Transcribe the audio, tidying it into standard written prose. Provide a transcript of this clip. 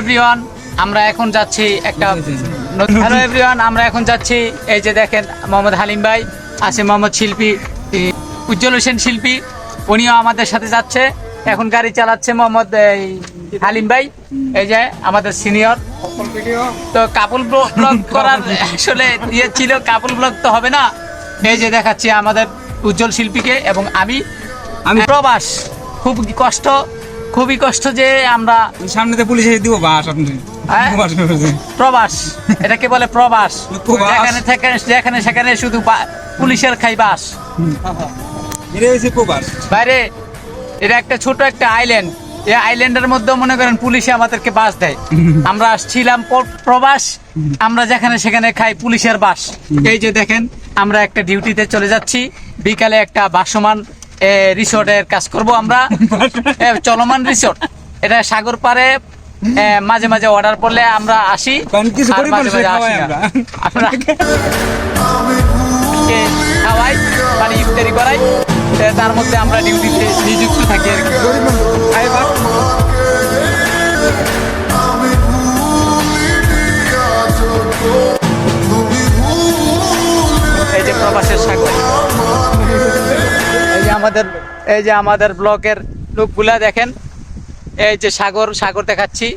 Everyone, আমরা এখন যাচ্ছি এই যে দেখেন মোহাম্মদ হালিম ভাই আছে, মোহাম্মদ শিল্পী উজ্জ্বল হোসেন শিল্পী, উনিও আমাদের সাথে যাচ্ছে। এখন গাড়ি চালাচ্ছে মোহাম্মদ হালিম ভাই, এই যে আমাদের সিনিয়র। তো কাপল ব্লগ করার আসলে ইয়ে ছিল, কাপল ব্লগ তো হবে না। এই যে দেখাচ্ছি আমাদের উজ্জ্বল শিল্পীকে এবং আমি প্রবাস। খুবই কষ্ট যে আমরা সামনেতে পুলিশ এসে দিব বাস আপনি প্রবাস, এটাকে বলে প্রবাস। যেখানে সেখানে শুধু পুলিশের খাই বাস। বাইরে এটা একটা ছোট একটা আইল্যান্ড, এই আইল্যান্ডের মধ্যে মনে করেন পুলিশে আমাদেরকে বাস দেয়। আমরা ছিলাম প্রবাস, আমরা যেখানে সেখানে খাই পুলিশের বাস। এই যে দেখেন আমরা একটা ডিউটিতে চলে যাচ্ছি, বিকালে একটা ভাসমান রিসোর্টের কাজ করব আমরা, চলমান রিসোর্ট। এটা সাগর পাড়ে মাঝে মাঝে অর্ডার পড়লে আমরা আসি, খাওয়াই মানে ইফতারি করাই, তার মধ্যে আমরা ডিউটিতে নিযুক্ত থাকি আর কি। এই যে প্রবাসের সাগর, এই যে আমাদের ব্লকের লোকগুলা দেখেন, এই যে সাগর দেখাচ্ছি।